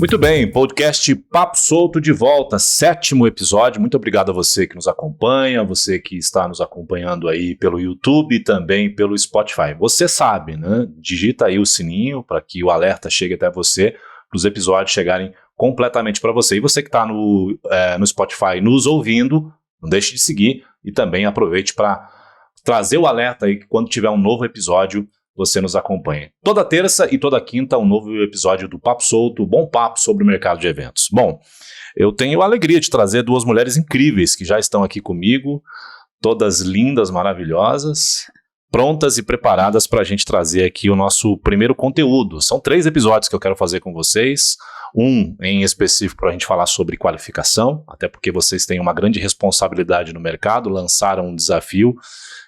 Muito bem, podcast Papo Solto de volta, 7º episódio. Muito obrigado a você que nos acompanha, você que está nos acompanhando aí pelo YouTube e também pelo Spotify. Você sabe, né? Digita aí o sininho para que o alerta chegue até você, para os episódios chegarem completamente para você. E você que está no Spotify nos ouvindo, não deixe de seguir e também aproveite para trazer o alerta aí que quando tiver um novo episódio, você nos acompanha. Toda terça e toda quinta, um novo episódio do Papo Solto, bom papo sobre o mercado de eventos. Bom, eu tenho a alegria de trazer duas mulheres incríveis que já estão aqui comigo, todas lindas, maravilhosas, prontas e preparadas para a gente trazer aqui o nosso primeiro conteúdo. São 3 episódios que eu quero fazer com vocês, um em específico para a gente falar sobre qualificação, até porque vocês têm uma grande responsabilidade no mercado, lançaram um desafio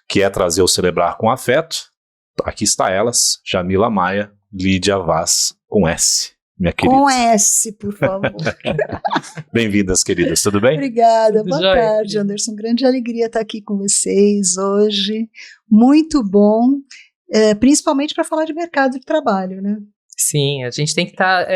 que é trazer o Celebrar com Afeto. Aqui está elas, Jamila Maia, Lídia Vaz, com S, minha querida. Com S, por favor. Bem-vindas, queridas, tudo bem? Obrigada, Tudo boa jóia, tarde, querida. Anderson. Grande alegria estar aqui com vocês hoje. Muito bom, principalmente para falar de mercado de trabalho, né? Sim, a gente tem que estar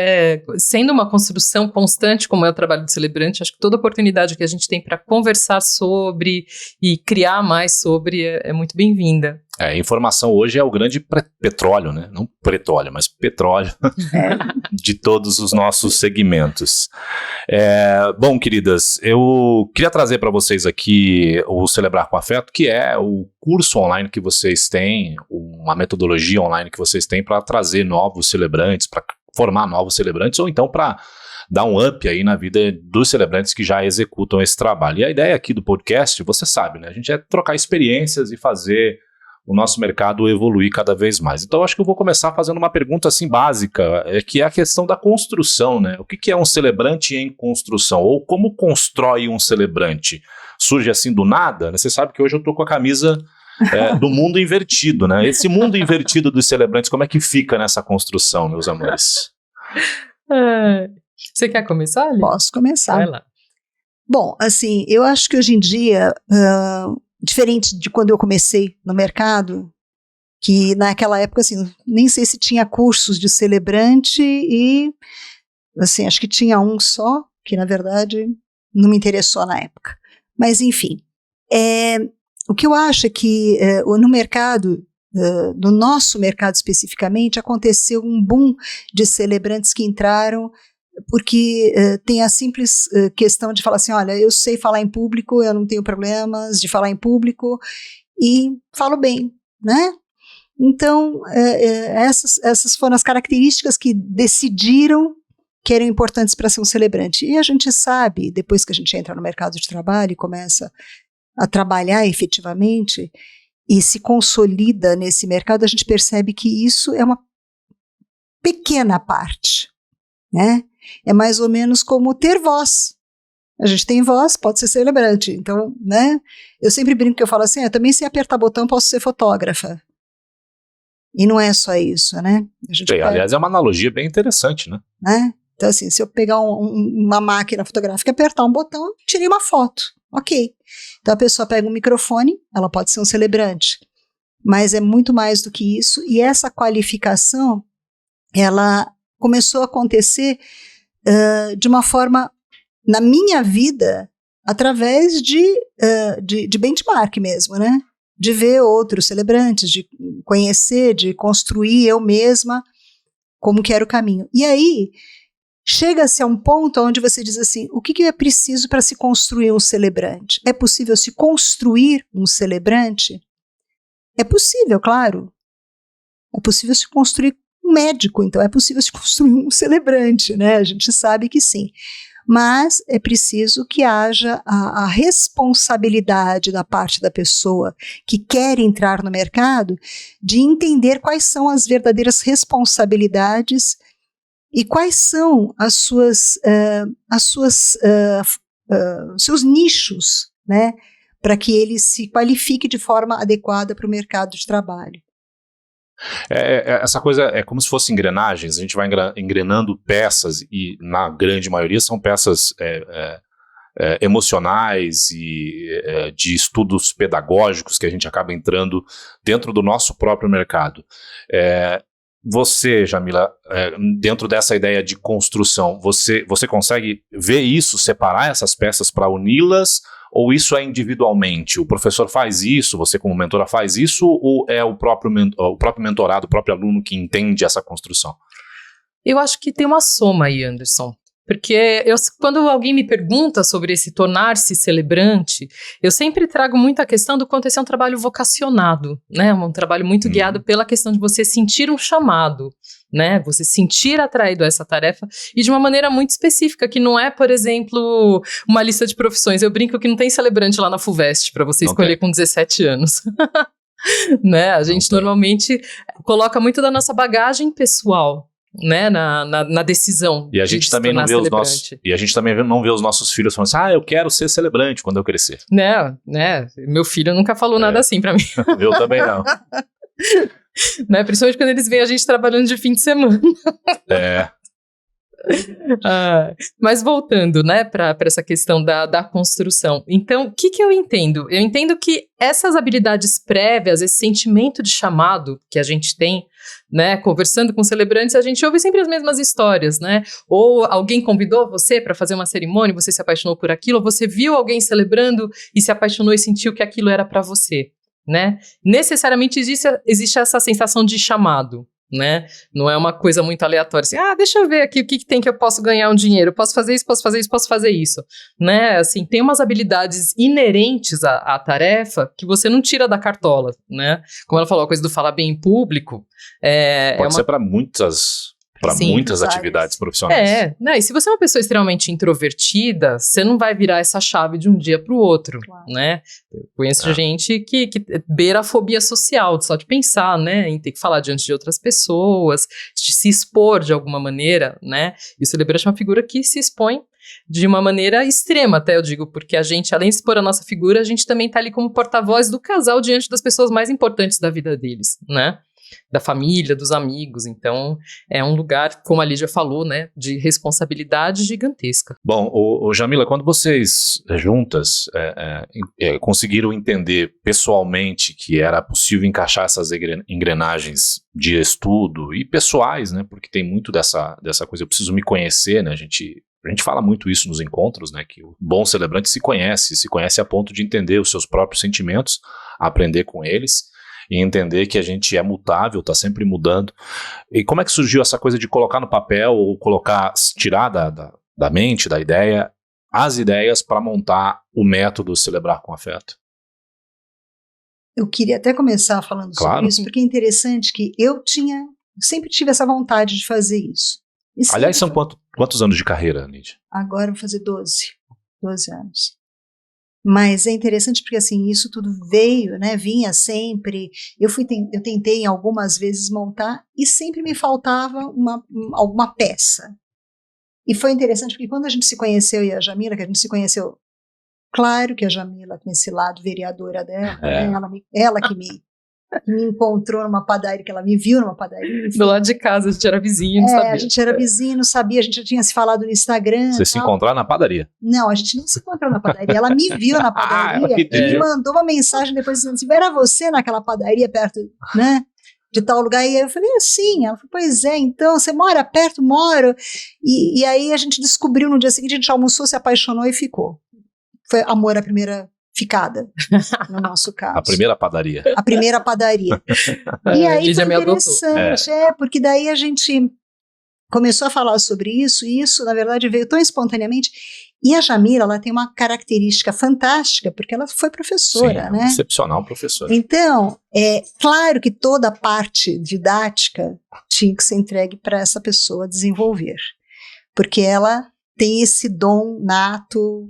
sendo uma construção constante, como é o trabalho do Celebrante. Acho que toda oportunidade que a gente tem para conversar sobre e criar mais sobre é muito bem-vinda. Informação hoje é o grande petróleo, né? Não petróleo, mas petróleo de todos os nossos segmentos. Bom, queridas, eu queria trazer para vocês aqui o Celebrar com Afeto, que é o curso online que vocês têm, uma metodologia online que vocês têm para trazer novos celebrantes, para formar novos celebrantes, ou então para dar um up aí na vida dos celebrantes que já executam esse trabalho. E a ideia aqui do podcast, você sabe, né? A gente é trocar experiências e fazer o nosso mercado evoluir cada vez mais. Então, acho que eu vou começar fazendo uma pergunta assim básica, que é a questão da construção, né? O que é um celebrante em construção? Ou como constrói um celebrante? Surge assim do nada? Né? Você sabe que hoje eu tô com a camisa do mundo invertido, né? Esse mundo invertido dos celebrantes, como é que fica nessa construção, meus amores? Você quer começar, Ali? Posso começar. Vai lá. Bom, assim, eu acho que hoje em dia, diferente de quando eu comecei no mercado, que naquela época, assim, nem sei se tinha cursos de celebrante e, assim, acho que tinha um só, que na verdade não me interessou na época. Mas, enfim, o que eu acho é que no mercado, no nosso mercado especificamente, aconteceu um boom de celebrantes que entraram porque tem a simples questão de falar assim, olha, eu sei falar em público, eu não tenho problemas de falar em público e falo bem, né? Então, essas foram as características que decidiram que eram importantes para ser um celebrante. E a gente sabe, depois que a gente entra no mercado de trabalho e começa a trabalhar efetivamente e se consolida nesse mercado, a gente percebe que isso é uma pequena parte, né? É mais ou menos como ter voz. A gente tem voz, pode ser celebrante. Então, né? Eu sempre brinco que eu falo assim, eu também sei apertar botão, posso ser fotógrafa. E não é só isso, né? A gente Aliás, é uma analogia bem interessante, né? Então, assim, se eu pegar uma máquina fotográfica e apertar um botão, eu tirei uma foto. Ok. Então, a pessoa pega um microfone, ela pode ser um celebrante. Mas é muito mais do que isso. E essa qualificação, ela começou a acontecer de uma forma, na minha vida, através de benchmark mesmo, né? De ver outros celebrantes, de conhecer, de construir eu mesma como que era o caminho. E aí, chega-se a um ponto onde você diz assim, o que é preciso para se construir um celebrante? É possível se construir um celebrante? É possível, claro. É possível se construir um médico, então é possível se construir um celebrante, né? A gente sabe que sim. Mas é preciso que haja a responsabilidade da parte da pessoa que quer entrar no mercado de entender quais são as verdadeiras responsabilidades e quais são seus nichos, né? Para que ele se qualifique de forma adequada para o mercado de trabalho. Essa coisa é como se fossem engrenagens, a gente vai engrenando peças e na grande maioria são peças emocionais e de estudos pedagógicos que a gente acaba entrando dentro do nosso próprio mercado. você, Jamila, dentro dessa ideia de construção, você consegue ver isso, separar essas peças para uni-las, ou isso é individualmente? O professor faz isso, você como mentora faz isso, ou é o próprio mentorado, o próprio aluno que entende essa construção? Eu acho que tem uma soma aí, Anderson. Porque quando alguém me pergunta sobre esse tornar-se celebrante, eu sempre trago muito a questão do quanto esse é um trabalho vocacionado, né? Um trabalho muito guiado pela questão de você sentir um chamado, né? Você sentir atraído a essa tarefa e de uma maneira muito específica, que não é, por exemplo, uma lista de profissões. Eu brinco que não tem celebrante lá na FUVEST para você escolher com 17 anos. Né? A gente normalmente coloca muito da nossa bagagem pessoal, né, na decisão. E a gente também não vê os nossos filhos falando assim, eu quero ser celebrante quando eu crescer. Né, meu filho nunca falou nada assim pra mim. Eu também não. Né, principalmente quando eles veem a gente trabalhando de fim de semana. Mas voltando, né, para essa questão da construção. Então, o que eu entendo? Eu entendo que essas habilidades prévias, esse sentimento de chamado que a gente tem, né, conversando com celebrantes, a gente ouve sempre as mesmas histórias, né? Ou alguém convidou você para fazer uma cerimônia, você se apaixonou por aquilo, ou você viu alguém celebrando e se apaixonou e sentiu que aquilo era para você, né? Necessariamente existe essa sensação de chamado, né? Não é uma coisa muito aleatória, assim, deixa eu ver aqui o que tem que eu posso ganhar um dinheiro, eu posso fazer isso, posso fazer isso, posso fazer isso, né? Assim, tem umas habilidades inerentes à tarefa que você não tira da cartola, né? Como ela falou, a coisa do falar bem em público, pode ser para muitas atividades profissionais. Né? E se você é uma pessoa extremamente introvertida, você não vai virar essa chave de um dia para o outro, né? Eu conheço gente que beira a fobia social, só de pensar, né, em ter que falar diante de outras pessoas, de se expor de alguma maneira, né? E o celebrante é uma figura que se expõe de uma maneira extrema, até eu digo, porque a gente, além de expor a nossa figura, a gente também tá ali como porta-voz do casal diante das pessoas mais importantes da vida deles, né? Da família, dos amigos. Então, é um lugar, como a Lídia falou, né, de responsabilidade gigantesca. Bom, Jamila, quando vocês juntas conseguiram entender pessoalmente que era possível encaixar essas engrenagens de estudo e pessoais, né, porque tem muito dessa coisa, eu preciso me conhecer, né, a gente fala muito isso nos encontros, né, que o bom celebrante se conhece a ponto de entender os seus próprios sentimentos, aprender com eles, e entender que a gente é mutável, está sempre mudando. E como é que surgiu essa coisa de colocar no papel, ou tirar da mente, da ideia, as ideias para montar o método Celebrar com Afeto? Eu queria até começar falando sobre isso, porque é interessante que eu sempre tive essa vontade de fazer isso. Aliás, são quantos anos de carreira, Nídia? Agora eu vou fazer 12 anos. Mas é interessante porque, assim, isso tudo veio, né, vinha sempre, eu tentei algumas vezes montar e sempre me faltava alguma peça. E foi interessante porque quando a gente se conheceu, e a Jamila, que a gente se conheceu, claro que a Jamila, com esse lado vereadora dela, né, ela que me encontrou numa padaria, que ela me viu numa padaria. Enfim. Do lado de casa, a gente era vizinho, não sabia. A gente era vizinho, não sabia, a gente já tinha se falado no Instagram. Você se encontraram na padaria? Não, a gente não se encontrou na padaria, ela me viu na padaria e me mandou uma mensagem depois dizendo assim, era você naquela padaria perto, né, de tal lugar? E eu falei, sim. Ela falou, pois é, então, você mora perto? Moro. E aí a gente descobriu no dia seguinte, a gente almoçou, se apaixonou e ficou. Foi amor à primeira ficada, no nosso caso. A primeira padaria. A primeira padaria. E aí foi interessante, porque daí a gente começou a falar sobre isso, e isso, na verdade, veio tão espontaneamente. E a Jamila, ela tem uma característica fantástica, porque ela foi professora, sim, né? Excepcional professora. Então, é claro que toda a parte didática tinha que ser entregue para essa pessoa desenvolver, porque ela tem esse dom nato,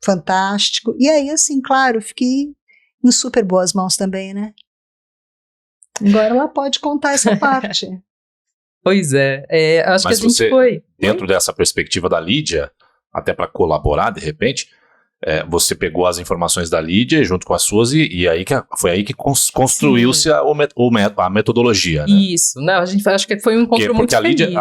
fantástico. E aí, assim, claro, fiquei em super boas mãos também, né? Agora ela pode contar essa parte. Pois é. Acho Mas que a gente foi. Dentro dessa perspectiva da Lídia, até para colaborar, de repente, você pegou as informações da Lídia junto com as suas e aí foi aí que construiu-se a metodologia, né? Isso, né? A gente acho que foi um encontro muito feliz. Porque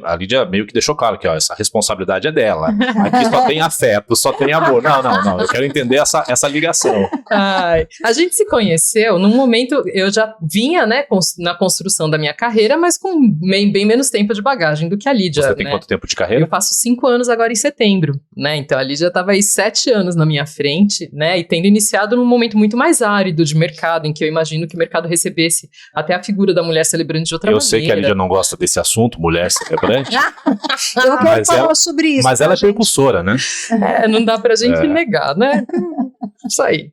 a Lídia meio que deixou claro que essa responsabilidade é dela. Aqui só tem afeto, só tem amor. Não, eu quero entender essa ligação. Ai, a gente se conheceu num momento, eu já vinha, né, na construção da minha carreira, mas com bem menos tempo de bagagem do que a Lídia. Você tem quanto tempo de carreira? Eu faço 5 anos agora em setembro, né? Então a Lídia estava aí 7 anos na minha frente, né? E tendo iniciado num momento muito mais árido de mercado, em que eu imagino que o mercado recebesse até a figura da mulher celebrante de outra maneira. Eu sei que a Lídia não gosta desse assunto, mulher celebrante. Eu quero falar sobre isso. Mas ela é precursora, né? Não dá pra gente negar, né? Isso aí.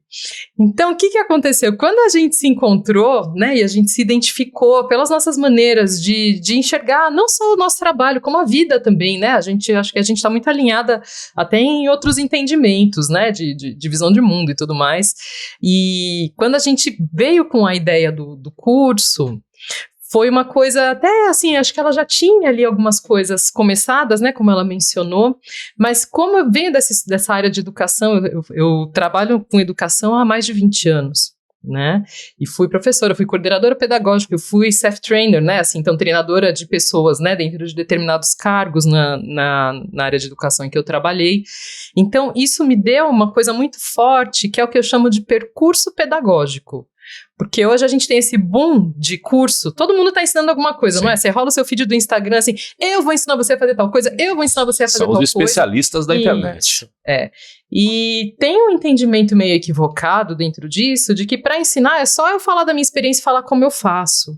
Então, o que aconteceu? Quando a gente se encontrou, né, e a gente se identificou pelas nossas maneiras de enxergar não só o nosso trabalho, como a vida também, né? Acho que a gente está muito alinhada até em outros entendimentos, né, de visão de mundo e tudo mais. E quando a gente veio com a ideia do curso, foi uma coisa até assim, acho que ela já tinha ali algumas coisas começadas, né, como ela mencionou, mas como eu venho dessa área de educação, eu trabalho com educação há mais de 20 anos, né, e fui professora, fui coordenadora pedagógica, eu fui self-trainer, né, assim, então treinadora de pessoas, né, dentro de determinados cargos na área de educação em que eu trabalhei. Então isso me deu uma coisa muito forte, que é o que eu chamo de percurso pedagógico. Porque hoje a gente tem esse boom de curso, todo mundo está ensinando alguma coisa, Sim. não é? Você rola o seu feed do Instagram assim, eu vou ensinar você a fazer tal coisa, eu vou ensinar você a fazer tal coisa. São os especialistas da internet. E tem um entendimento meio equivocado dentro disso, de que para ensinar é só eu falar da minha experiência e falar como eu faço.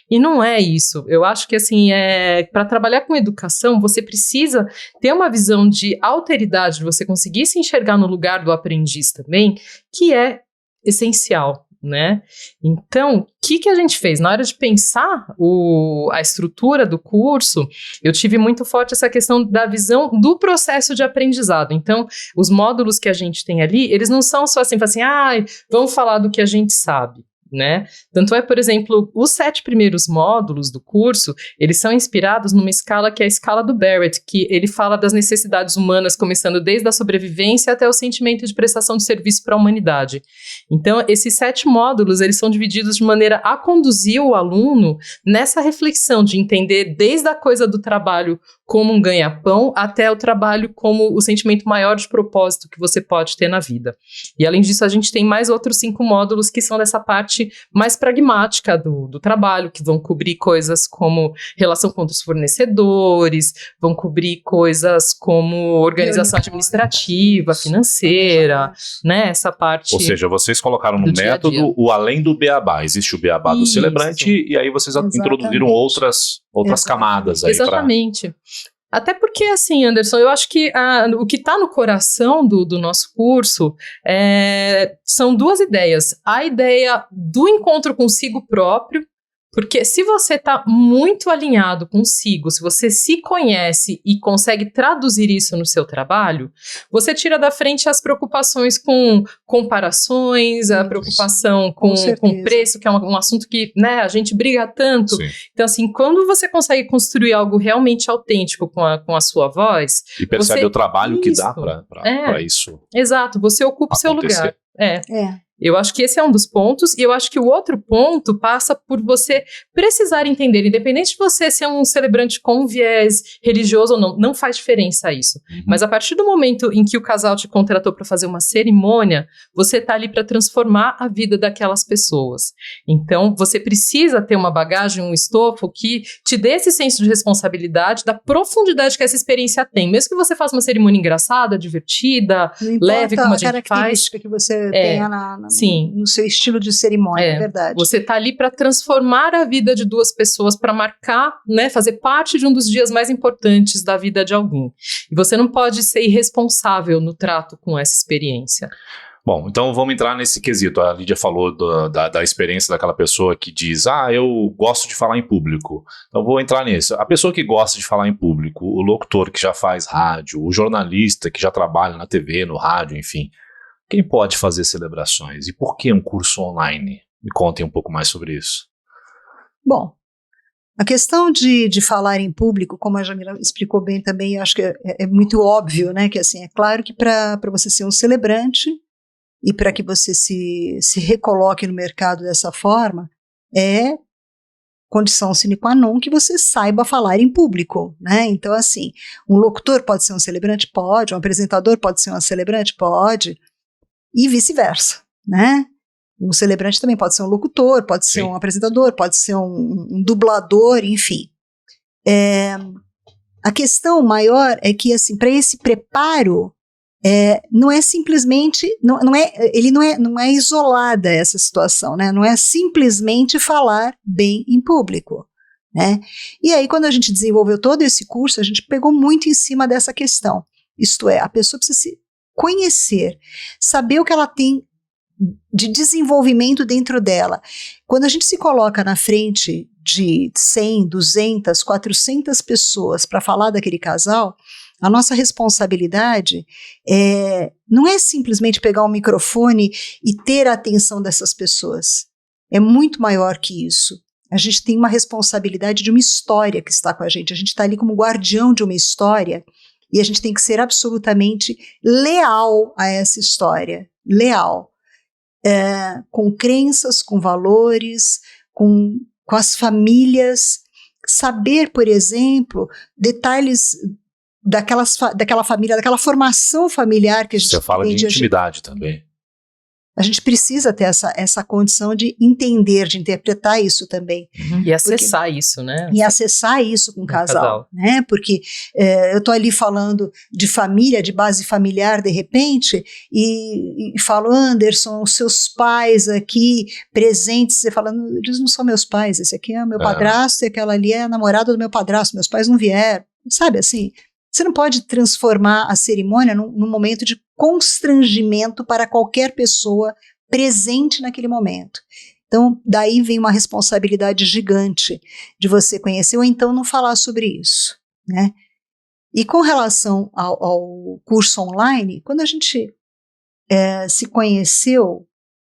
E não é isso. Eu acho que assim, para trabalhar com educação, você precisa ter uma visão de alteridade, de você conseguir se enxergar no lugar do aprendiz também, que é essencial. Né? Então, o que a gente fez? Na hora de pensar a estrutura do curso, eu tive muito forte essa questão da visão do processo de aprendizado. Então, os módulos que a gente tem ali, eles não são só assim, vamos falar do que a gente sabe. Né? Tanto é, por exemplo, os 7 primeiros módulos do curso, eles são inspirados numa escala que é a escala do Barrett, que ele fala das necessidades humanas, começando desde a sobrevivência até o sentimento de prestação de serviço para a humanidade. Então, esses 7 módulos, eles são divididos de maneira a conduzir o aluno nessa reflexão de entender desde a coisa do trabalho como um ganha-pão, até o trabalho como o sentimento maior de propósito que você pode ter na vida. E além disso, a gente tem mais outros 5 módulos que são dessa parte mais pragmática do trabalho, que vão cobrir coisas como relação com os fornecedores, vão cobrir coisas como organização administrativa, financeira, né, essa parte. Ou seja, vocês colocaram no método o além do beabá. Existe o beabá do celebrante e aí vocês introduziram outras camadas aí. Exatamente. Até porque, assim, Anderson, eu acho que o que está no coração do nosso curso são 2 ideias. A ideia do encontro consigo próprio, porque se você está muito alinhado consigo, se você se conhece e consegue traduzir isso no seu trabalho, você tira da frente as preocupações com comparações, a preocupação com preço, que é um assunto que, né, a gente briga tanto. Sim. Então, assim, quando você consegue construir algo realmente autêntico com a sua voz... E percebe o trabalho que dá para isso. Exato, você ocupa o seu lugar. Eu acho que esse é um dos pontos, e eu acho que o outro ponto passa por você precisar entender, independente de você ser um celebrante com viés religioso ou não faz diferença isso. Mas a partir do momento em que o casal te contratou para fazer uma cerimônia, você está ali para transformar a vida daquelas pessoas. Então, você precisa ter uma bagagem, um estofo que te dê esse senso de responsabilidade, da profundidade que essa experiência tem. Mesmo que você faça uma cerimônia engraçada, divertida, leve, como a gente faz. Característica que você tenha no seu estilo de cerimônia, é verdade. Você está ali para transformar a vida de 2 pessoas, para marcar, né, fazer parte de um dos dias mais importantes da vida de alguém. E você não pode ser irresponsável no trato com essa experiência. Bom, então vamos entrar nesse quesito. A Lídia falou da experiência daquela pessoa que diz, eu gosto de falar em público. Então vou entrar nisso. A pessoa que gosta de falar em público, o locutor que já faz rádio, o jornalista que já trabalha na TV, no rádio, enfim... Quem pode fazer celebrações? E por que um curso online? Me contem um pouco mais sobre isso. Bom, A questão de falar em público, como a Jamila explicou bem também, eu acho que é muito óbvio, né? Que assim, é claro que para você ser um celebrante e para que você se recoloque no mercado dessa forma, é condição sine qua non que você saiba falar em público, né? Então, assim, um locutor pode ser um celebrante? Pode. Um apresentador pode ser um celebrante? Pode. E vice-versa, né? Um celebrante também pode ser um locutor, pode ser um apresentador, pode ser um dublador, enfim. A questão maior é que, assim, para esse preparo, não é simplesmente, não é isolada essa situação, né? Não é simplesmente falar bem em público, né? E aí, quando a gente desenvolveu todo esse curso, a gente pegou muito em cima dessa questão. Isto é, a pessoa precisa se conhecer, saber o que ela tem de desenvolvimento dentro dela. Quando a gente se coloca na frente de 100, 200, 400 pessoas para falar daquele casal, a nossa responsabilidade não é simplesmente pegar um microfone e ter a atenção dessas pessoas. É muito maior que isso. A gente tem uma responsabilidade de uma história que está com a gente está ali como guardião de uma história e a gente tem que ser absolutamente leal a essa história. Leal. Com crenças, com valores, com as famílias, saber, por exemplo, detalhes daquela família, daquela formação familiar que a gente Você fala de intimidade também. A gente precisa ter essa condição de entender, de interpretar isso também. E acessar isso, né? E acessar isso com o casal, né? Porque eu tô ali falando de família, de base familiar, de repente, e falo, Anderson, os seus pais aqui presentes, você falando, eles não são meus pais, esse aqui é meu padrasto e aquela ali é a namorada do meu padrasto, meus pais não vieram, sabe assim? Você não pode transformar a cerimônia num momento de constrangimento para qualquer pessoa presente naquele momento. Então, daí vem uma responsabilidade gigante de você conhecer ou então não falar sobre isso, né? E com relação ao curso online, quando a gente se conheceu,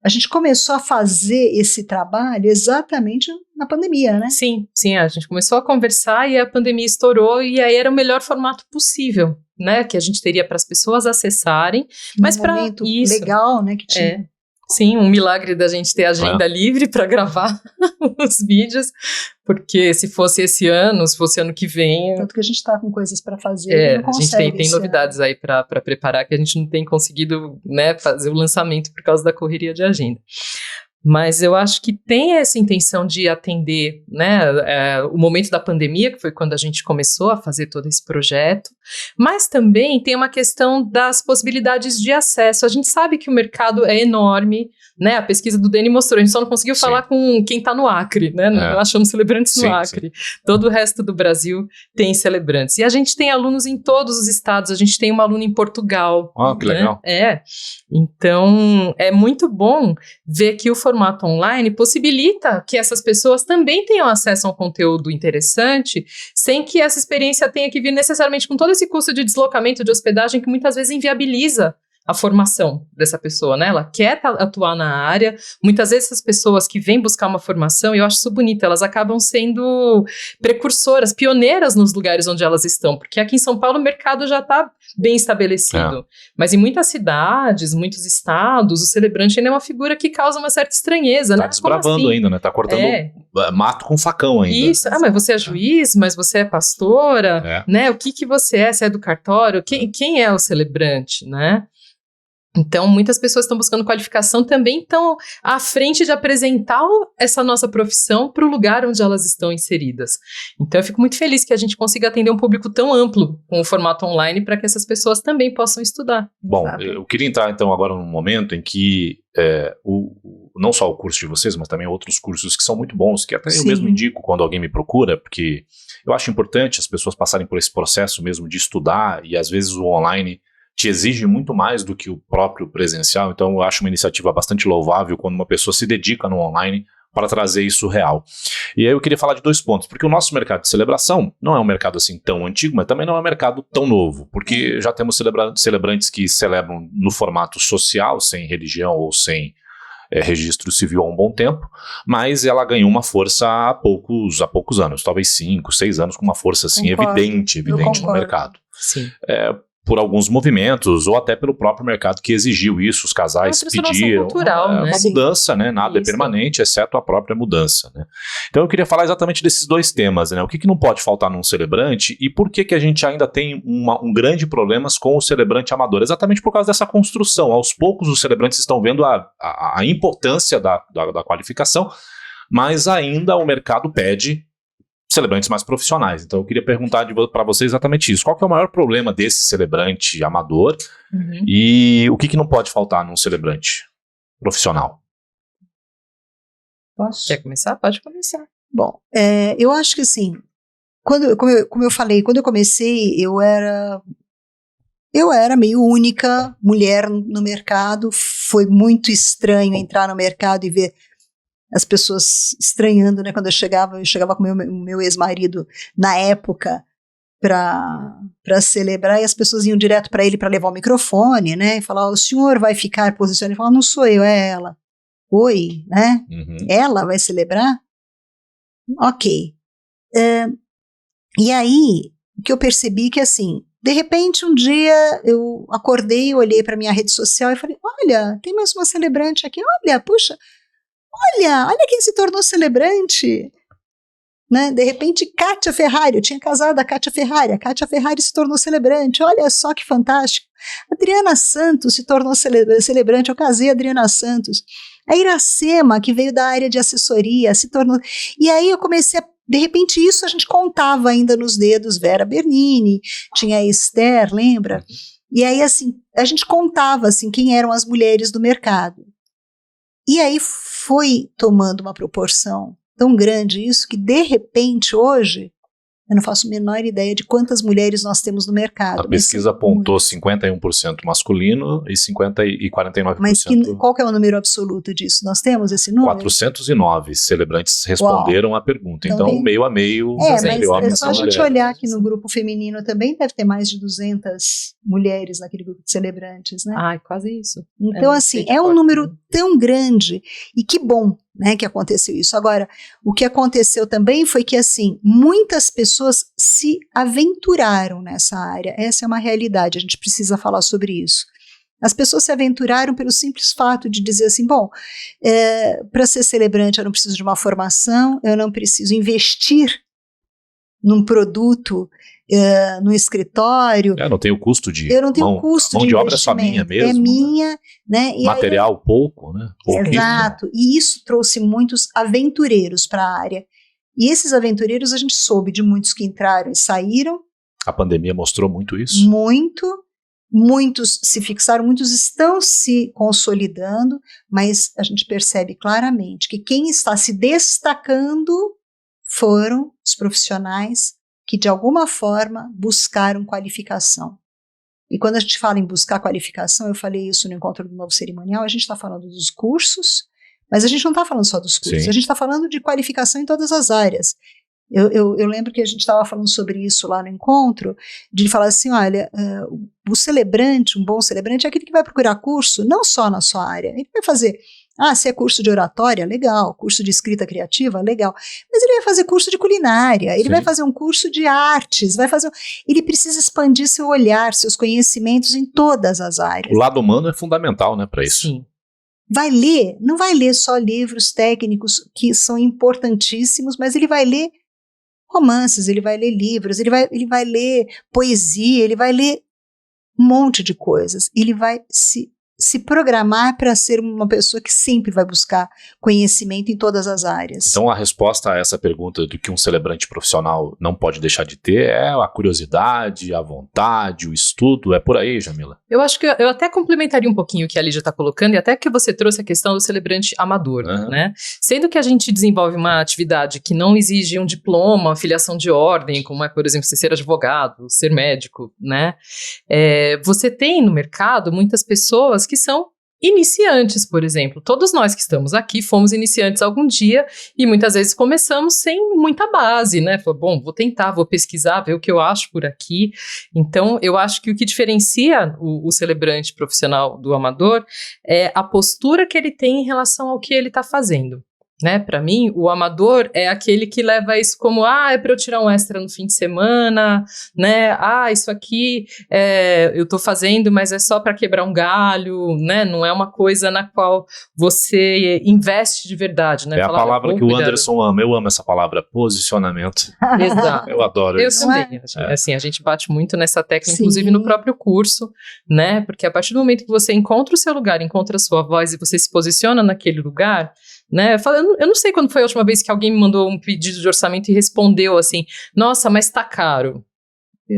a gente começou a fazer esse trabalho exatamente na pandemia, né? Sim, a gente começou a conversar e a pandemia estourou e aí era o melhor formato possível, né? Que a gente teria para as pessoas acessarem. Mas para momento legal, né? Que tinha. Sim, um milagre da gente ter agenda livre para gravar os vídeos, porque se fosse esse ano, se fosse ano que vem... Tanto que a gente está com coisas para fazer, não consegue. A gente tem novidades aí para preparar, que a gente não tem conseguido, né, fazer o lançamento por causa da correria de agenda. Mas eu acho que tem essa intenção de atender, né, o momento da pandemia, que foi quando a gente começou a fazer todo esse projeto, mas também tem uma questão das possibilidades de acesso. A gente sabe que o mercado é enorme, né, a pesquisa do DN mostrou, a gente só não conseguiu falar com quem está no Acre, né, não achamos celebrantes no Acre. Todo o resto do Brasil tem celebrantes. E a gente tem alunos em todos os estados, a gente tem uma aluna em Portugal. Que legal. Então é muito bom ver que o formato online possibilita que essas pessoas também tenham acesso a um conteúdo interessante, sem que essa experiência tenha que vir necessariamente com todo esse custo de deslocamento, de hospedagem, que muitas vezes inviabiliza a formação dessa pessoa, né? Ela quer atuar na área, muitas vezes essas pessoas que vêm buscar uma formação, e eu acho isso bonito, elas acabam sendo precursoras, pioneiras nos lugares onde elas estão, porque aqui em São Paulo o mercado já está bem estabelecido, mas em muitas cidades, muitos estados, o celebrante ainda é uma figura que causa uma certa estranheza, né? Tá desbravando ainda, né? Tá cortando mato com facão ainda. Isso, mas você é juiz, mas você é pastora, né? O que você é? Você é do cartório? Quem é o celebrante, né? Então, muitas pessoas estão buscando qualificação, também estão à frente de apresentar essa nossa profissão para o lugar onde elas estão inseridas. Então, eu fico muito feliz que a gente consiga atender um público tão amplo com o formato online para que essas pessoas também possam estudar. Bom, eu queria entrar então agora num momento em que não só o curso de vocês, mas também outros cursos que são muito bons, que até eu mesmo indico quando alguém me procura, porque eu acho importante as pessoas passarem por esse processo mesmo de estudar, e às vezes o online te exige muito mais do que o próprio presencial, então eu acho uma iniciativa bastante louvável quando uma pessoa se dedica no online para trazer isso real. E aí eu queria falar de 2 pontos, porque o nosso mercado de celebração não é um mercado assim tão antigo, mas também não é um mercado tão novo, porque já temos celebrantes que celebram no formato social, sem religião ou sem registro civil há um bom tempo, mas ela ganhou uma força há poucos anos, talvez 5, 6 anos, com uma força assim, evidente no mercado. Sim. Por alguns movimentos, ou até pelo próprio mercado que exigiu isso, os casais pediram. Cultural, né? Uma mudança, né? Nada é permanente, exceto a própria mudança, né? Então eu queria falar exatamente desses dois temas, né? O que não pode faltar num celebrante e por que a gente ainda tem um grande problema com o celebrante amador? Exatamente por causa dessa construção. Aos poucos os celebrantes estão vendo a importância da qualificação, mas ainda o mercado pede celebrantes mais profissionais. Então eu queria perguntar para você exatamente isso. Qual que é o maior problema desse celebrante amador e o que não pode faltar num celebrante profissional? Posso? Quer começar? Pode começar. Bom, eu acho que assim, como eu falei, quando eu comecei, eu era meio única mulher no mercado. Foi muito estranho entrar no mercado e ver as pessoas estranhando, né? Quando eu chegava com o meu ex-marido na época para celebrar, e as pessoas iam direto para ele para levar o microfone, né? E falar: o senhor vai ficar posicionado? Ele falava: não sou eu, é ela. Oi, né? Ela vai celebrar? Ok. E aí, o que eu percebi que assim, de repente um dia eu acordei, olhei para minha rede social e falei: olha, tem mais uma celebrante aqui, olha, puxa, olha quem se tornou celebrante, né? De repente, Kátia Ferrari, eu tinha casado a Kátia Ferrari se tornou celebrante, olha só que fantástico. Adriana Santos se tornou celebrante, eu casei a Adriana Santos. A Iracema, que veio da área de assessoria, se tornou... E aí eu comecei de repente isso a gente contava ainda nos dedos, Vera Bernini, tinha a Esther, lembra? E aí assim, a gente contava assim, quem eram as mulheres do mercado. E aí foi tomando uma proporção tão grande isso que, de repente, hoje, eu não faço a menor ideia de quantas mulheres nós temos no mercado. A pesquisa apontou 51% masculino e 49%. Mas qual que é o número absoluto disso? Nós temos esse número? 409 celebrantes responderam à pergunta. Então, meio a meio, entre homens e mulheres. É só a gente olhar que no grupo feminino também deve ter mais de 200 mulheres naquele grupo de celebrantes, né? Ai, quase isso. Então, assim, é um número tão grande e que bom, né, que aconteceu isso. Agora, o que aconteceu também foi que, assim, muitas pessoas se aventuraram nessa área. Essa é uma realidade, a gente precisa falar sobre isso. As pessoas se aventuraram pelo simples fato de dizer assim, bom, para ser celebrante eu não preciso de uma formação, eu não preciso investir num produto, no escritório. Eu não tenho custo de eu não tenho custo mão de obra é só minha mesmo. É minha, né? E material aí, pouco, né? Exato. E isso trouxe muitos aventureiros para a área. E esses aventureiros a gente soube de muitos que entraram e saíram. A pandemia mostrou muito isso. Muitos se fixaram, muitos estão se consolidando, mas a gente percebe claramente que quem está se destacando foram os profissionais que de alguma forma buscaram qualificação. E quando a gente fala em buscar qualificação, eu falei isso no encontro do novo cerimonial, a gente está falando dos cursos, mas a gente não está falando só dos cursos, a gente está falando de qualificação em todas as áreas. Eu lembro que a gente estava falando sobre isso lá no encontro, de falar assim, olha, o celebrante, um bom celebrante é aquele que vai procurar curso, não só na sua área, ele vai fazer... se é curso de oratória, legal. Curso de escrita criativa, legal. Mas ele vai fazer curso de culinária, ele vai fazer um curso de artes, ele precisa expandir seu olhar, seus conhecimentos em todas as áreas. O lado humano é fundamental, né, para isso. Sim. Não vai ler só livros técnicos que são importantíssimos, mas ele vai ler romances, ele vai ler livros, ele vai ler poesia, ele vai ler um monte de coisas. Ele vai se programar para ser uma pessoa que sempre vai buscar conhecimento em todas as áreas. Então a resposta a essa pergunta do que um celebrante profissional não pode deixar de ter é a curiosidade, a vontade, o estudo, é por aí, Jamila? Eu acho que eu até complementaria um pouquinho o que a Lídia está colocando, e até que você trouxe a questão do celebrante amador, né? Sendo que a gente desenvolve uma atividade que não exige um diploma, uma filiação de ordem, como é, por exemplo, você ser advogado, ser médico, né? Você tem no mercado muitas pessoas que são iniciantes, por exemplo. Todos nós que estamos aqui fomos iniciantes algum dia e muitas vezes começamos sem muita base, né? Falei, bom, vou tentar, vou pesquisar, ver o que eu acho por aqui. Então, eu acho que o que diferencia o celebrante profissional do amador é a postura que ele tem em relação ao que ele está fazendo. Né, para mim, o amador é aquele que leva isso como, é para eu tirar um extra no fim de semana, né, isso aqui eu tô fazendo, mas é só para quebrar um galho, né, não é uma coisa na qual você investe de verdade, né. É a palavra que o Anderson ama, eu amo essa palavra, posicionamento. Exato. Eu adoro isso. Eu também, assim, a gente bate muito nessa tecla, inclusive no próprio curso, né, porque a partir do momento que você encontra o seu lugar, encontra a sua voz e você se posiciona naquele lugar, né, eu não sei quando foi a última vez que alguém me mandou um pedido de orçamento e respondeu assim, nossa, mas tá caro.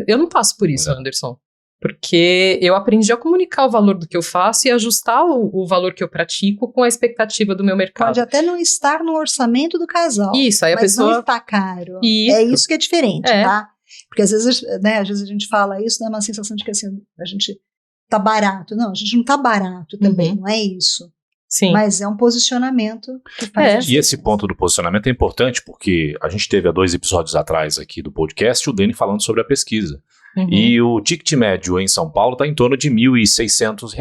Eu não passo por isso, Anderson, porque eu aprendi a comunicar o valor do que eu faço e ajustar o valor que eu pratico com a expectativa do meu mercado. Pode até não estar no orçamento do casal, isso, aí a mas pessoa... não está caro. Isso. É isso que é diferente, tá? Porque às vezes a gente fala isso, dá uma sensação de que assim, a gente tá barato. Não, a gente não tá barato também, não é isso. Sim. Mas é um posicionamento que faz E esse ponto do posicionamento é importante porque a gente teve há 2 episódios atrás aqui do podcast o Dani falando sobre a pesquisa. E o ticket médio em São Paulo está em torno de R$ 1.600.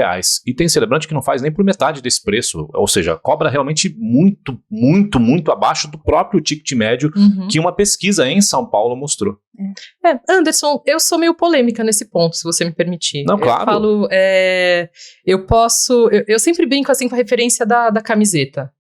E tem celebrante que não faz nem por metade desse preço, ou seja, cobra realmente muito, muito, muito abaixo do próprio ticket médio que uma pesquisa em São Paulo mostrou. Anderson, eu sou meio polêmica nesse ponto, se você me permitir. Não, claro. Eu falo, eu sempre brinco assim com a referência da camiseta.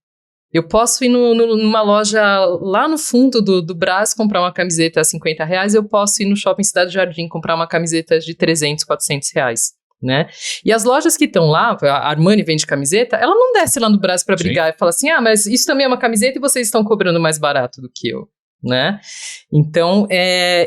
Eu posso ir numa loja lá no fundo do Brás comprar uma camiseta a R$50, eu posso ir no Shopping Cidade Jardim comprar uma camiseta de R$300, R$400, né? E as lojas que estão lá, a Armani vende camiseta, ela não desce lá no Brás para brigar e fala assim, mas isso também é uma camiseta e vocês estão cobrando mais barato do que eu, né? Então,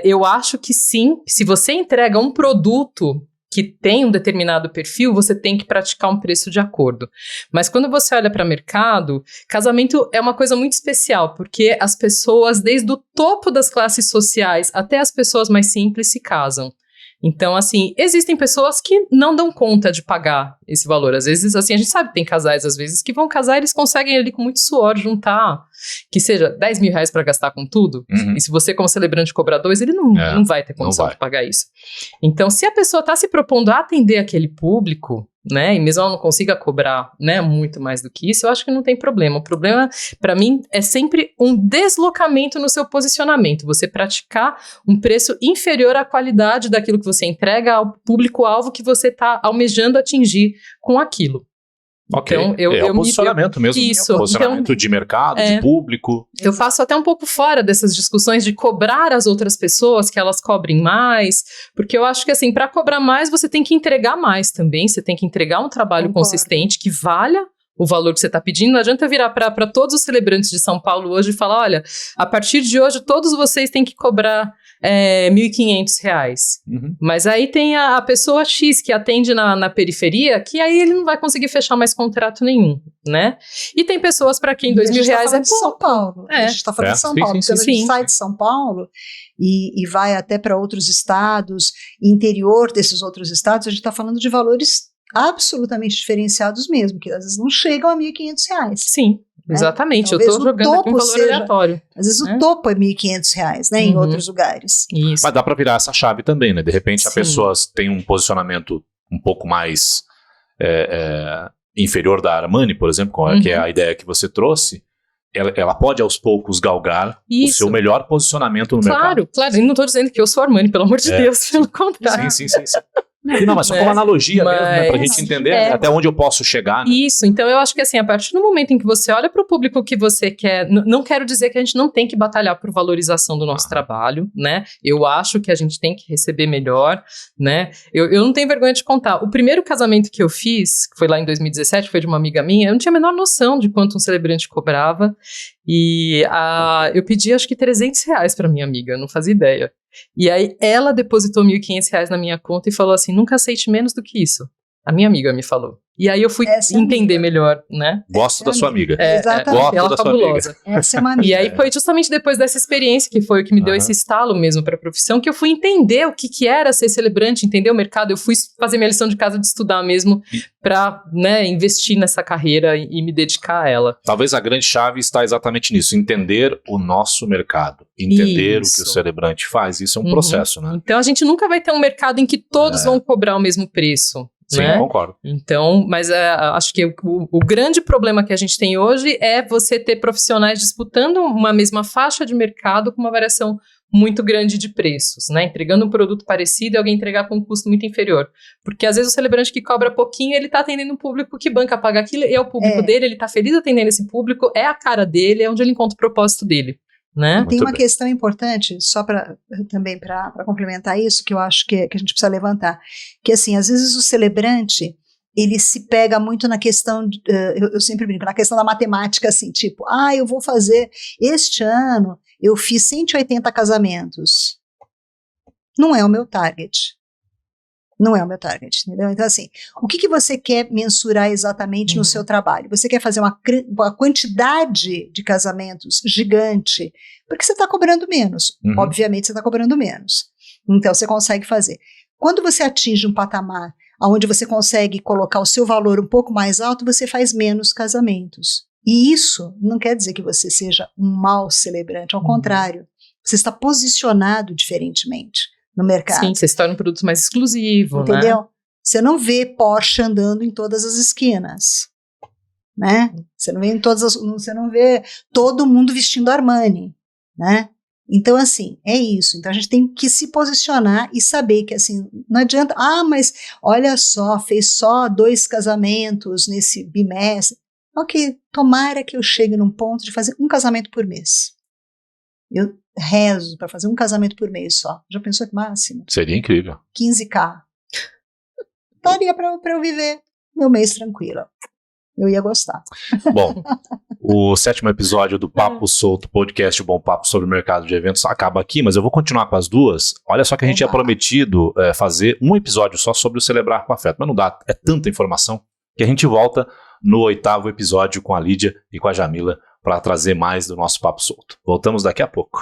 eu acho que sim, se você entrega um produto que tem um determinado perfil, você tem que praticar um preço de acordo. Mas quando você olha para mercado, casamento é uma coisa muito especial, porque as pessoas, desde o topo das classes sociais até as pessoas mais simples, se casam. Então, assim, existem pessoas que não dão conta de pagar esse valor. Às vezes, assim, a gente sabe que tem casais, às vezes, que vão casar e eles conseguem ali com muito suor juntar, que seja R$10 mil para gastar com tudo. E se você, como celebrante, cobrar 2, ele não vai ter condição de pagar isso. Então, se a pessoa está se propondo a atender aquele público, né, e mesmo ela não consiga cobrar, né, muito mais do que isso, eu acho que não tem problema. O problema, para mim, é sempre um deslocamento no seu posicionamento, você praticar um preço inferior à qualidade daquilo que você entrega ao público-alvo que você está almejando atingir com aquilo. Ok, então, o posicionamento mesmo, isso, posicionamento de mercado, de público. Eu faço até um pouco fora dessas discussões de cobrar as outras pessoas, que elas cobrem mais, porque eu acho que assim, para cobrar mais, você tem que entregar mais também, você tem que entregar um trabalho consistente que valha o valor que você está pedindo. Não adianta virar para todos os celebrantes de São Paulo hoje e falar, olha, a partir de hoje todos vocês têm que cobrar R$1.500. Mas aí tem a pessoa X que atende na periferia, que aí ele não vai conseguir fechar mais contrato nenhum, né? E tem pessoas para quem R$2.000 é pouco. São Paulo. A gente está falando de São Paulo. Quando a gente sai de São Paulo e vai até para outros estados, interior desses outros estados, a gente está falando de valores absolutamente diferenciados mesmo, que às vezes não chegam a R$1.500. Sim, exatamente. Talvez eu estou jogando aqui um valor aleatório. Às vezes o topo é R$1.500, né, em outros lugares. Isso. Mas dá para virar essa chave também, né? De repente a pessoa tem um posicionamento um pouco mais inferior da Armani, por exemplo, que é a ideia que você trouxe. Ela pode aos poucos galgar o seu melhor posicionamento no mercado. Claro, e não estou dizendo que eu sou Armani, pelo amor de Deus, pelo contrário. Sim. Não, mas só como analogia mesmo, né, pra gente entender até onde eu posso chegar. Né? Isso, então eu acho que assim, a partir do momento em que você olha para o público que você quer, não quero dizer que a gente não tem que batalhar por valorização do nosso trabalho, né? Eu acho que a gente tem que receber melhor, né? Eu não tenho vergonha de contar. O primeiro casamento que eu fiz, que foi lá em 2017, foi de uma amiga minha, eu não tinha a menor noção de quanto um celebrante cobrava, e eu pedi acho que R$300 para minha amiga, eu não fazia ideia. E aí ela depositou R$1.500 na minha conta e falou assim, nunca aceite menos do que isso. A minha amiga me falou. E aí eu fui entender melhor, né? Gosto da sua amiga. Exatamente. Gosto ela da sua fabulosa. amiga. Essa é uma amiga. E aí foi justamente depois dessa experiência que foi o que me deu esse estalo mesmo para a profissão, que eu fui entender o que era ser celebrante, entender o mercado. Eu fui fazer minha lição de casa de estudar mesmo para, né, investir nessa carreira e me dedicar a ela. Talvez a grande chave está exatamente nisso, entender o nosso mercado, entender Isso. o que o celebrante faz. Isso é um processo, né? Então a gente nunca vai ter um mercado em que todos vão cobrar o mesmo preço. Sim, né? concordo. Então, mas acho que o grande problema que a gente tem hoje é você ter profissionais disputando uma mesma faixa de mercado com uma variação muito grande de preços, né? Entregando um produto parecido e alguém entregar com um custo muito inferior. Porque às vezes o celebrante que cobra pouquinho, ele tá atendendo um público que banca paga aquilo, é o público dele, ele tá feliz atendendo esse público, é a cara dele, é onde ele encontra o propósito dele. Né? Tem uma questão importante, só para complementar isso, que eu acho que a gente precisa levantar, que assim, às vezes o celebrante, ele se pega muito na questão, eu sempre brinco, na questão da matemática, assim, tipo, eu vou fazer, este ano eu fiz 180 casamentos, não é o meu target. Não é o meu target, entendeu? Então, assim, o que você quer mensurar exatamente no seu trabalho? Você quer fazer uma quantidade de casamentos gigante, porque você está cobrando menos. Obviamente, você está cobrando menos. Então, você consegue fazer. Quando você atinge um patamar onde você consegue colocar o seu valor um pouco mais alto, você faz menos casamentos. E isso não quer dizer que você seja um mau celebrante, ao contrário. Você está posicionado diferentemente no mercado. Sim, você se torna um produto mais exclusivo, entendeu? Né? Você não vê Porsche andando em todas as esquinas, né? Você não vê todo mundo vestindo Armani, né? Então, assim, é isso. Então, a gente tem que se posicionar e saber que, assim, não adianta, mas olha só, fez só 2 casamentos nesse bimestre. Ok, tomara que eu chegue num ponto de fazer um casamento por mês. Eu rezo para fazer um casamento por mês só. Já pensou que máximo? Seria incrível. 15K. Daria para eu viver meu mês tranquila. Eu ia gostar. Bom, o 7º episódio do Papo Solto, podcast Bom Papo sobre o mercado de eventos, acaba aqui, mas eu vou continuar com as 2. Olha só que a gente tinha prometido fazer um episódio só sobre o celebrar com afeto, mas não dá, é tanta informação que a gente volta no 8º episódio com a Lídia e com a Jamila para trazer mais do nosso Papo Solto. Voltamos daqui a pouco.